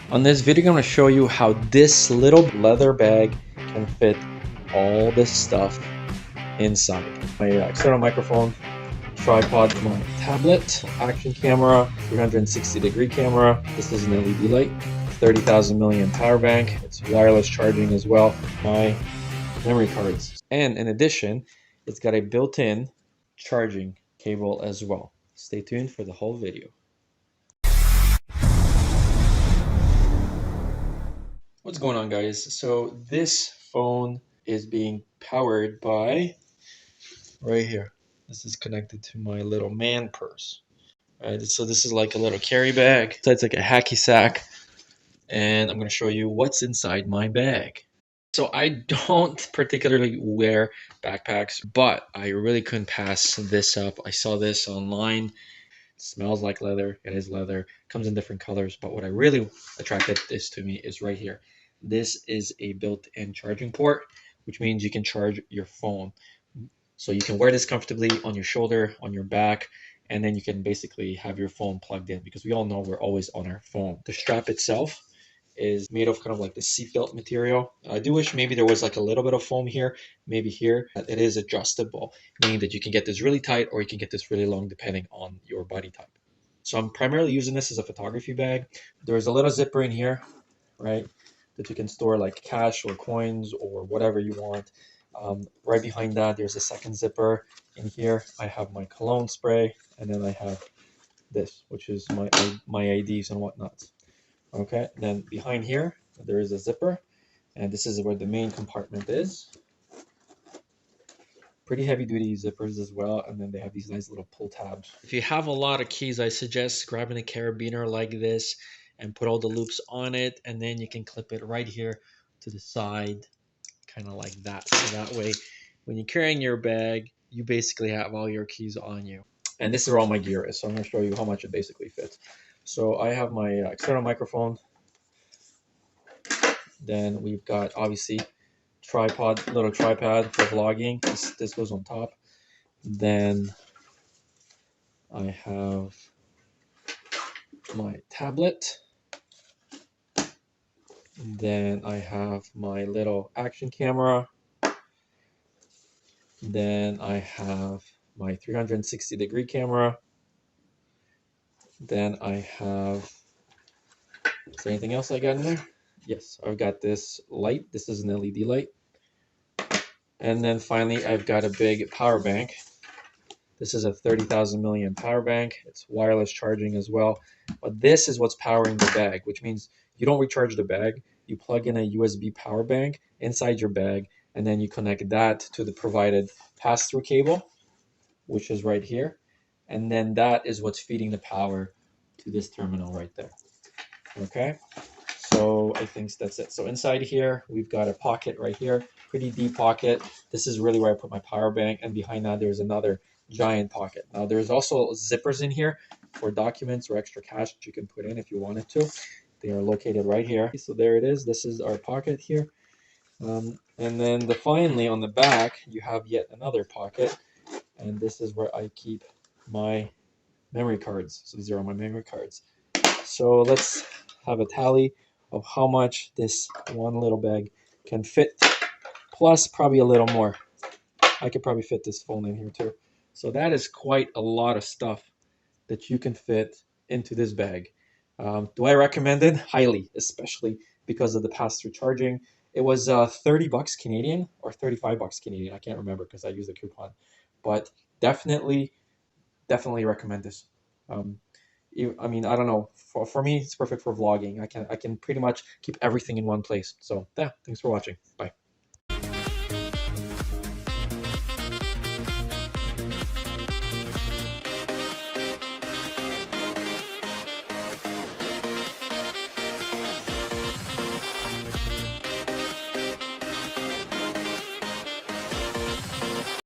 On this video, I'm going to show you how this little leather bag can fit all this stuff inside. My external microphone, tripod, my tablet, action camera, 360-degree camera. This is an LED light, 30,000 milliamp power bank. It's wireless charging as well. My memory cards. And in addition, it's got a built-in charging cable as well. Stay tuned for the whole video. What's going on, guys? So this phone is being powered by right here. This is connected to my little man purse. Right, so this is like a little carry bag. So it's like a hacky sack, and I'm going to show you what's inside my bag. So I don't particularly wear backpacks, but I really couldn't pass this up. I saw this online. It smells like leather. It is leather. Comes in different colors, but what I really attracted this to me is right here. This is a built-in charging port, which means you can charge your phone. So you can wear this comfortably on your shoulder, on your back, and then you can basically have your phone plugged in, because we all know we're always on our phone. The strap itself is made of kind of like the seatbelt material. I do wish maybe there was like a little bit of foam here, maybe here. It is adjustable, meaning that you can get this really tight or you can get this really long depending on your body type. So I'm primarily using this as a photography bag. There's a little zipper in here, right, that you can store like cash or coins or whatever you want. Right behind that, there's a second zipper. In here, I have my cologne spray, and then I have this, which is my IDs and whatnot. Okay, then behind here, there is a zipper, and this is where the main compartment is. Pretty heavy duty zippers as well, and then they have these nice little pull tabs. If you have a lot of keys, I suggest grabbing a carabiner like this and put all the loops on it, and then you can clip it right here to the side, kind of like that. So that way, when you're carrying your bag, you basically have all your keys on you. And this is where all my gear is, so I'm going to show you how much it basically fits. So I have my external microphone. Then we've got, obviously, little tripod for vlogging. This goes on top. Then I have my tablet. Then I have my little action camera. Then I have my 360-degree camera. Then I have, is there anything else I got in there? Yes, I've got this light. This is an LED light. And then finally, I've got a big power bank. This is a 30,000 milliamp power bank. It's wireless charging as well. But this is what's powering the bag, which means you don't recharge the bag. You plug in a USB power bank inside your bag, and then you connect that to the provided pass-through cable, which is right here. And then that is what's feeding the power to this terminal right there. Okay, so I think that's it. So inside here, we've got a pocket right here, pretty deep pocket. This is really where I put my power bank, and behind that there's another giant pocket. Now there's also zippers in here for documents or extra cash that you can put in if you wanted to. They are located right here. So there it is. This is our pocket here. And then finally on the back, you have yet another pocket, and this is where I keep my memory cards. So these are all my memory cards. So let's have a tally of how much this one little bag can fit, plus probably a little more. I could probably fit this phone in here too. So that is quite a lot of stuff that you can fit into this bag. Do I recommend it? Highly, especially because of the pass-through charging. It was 30 bucks Canadian or 35 bucks Canadian. I can't remember because I used a coupon, but definitely recommend this. I mean, I don't know. For me, it's perfect for vlogging. I can pretty much keep everything in one place. So yeah, thanks for watching. Bye.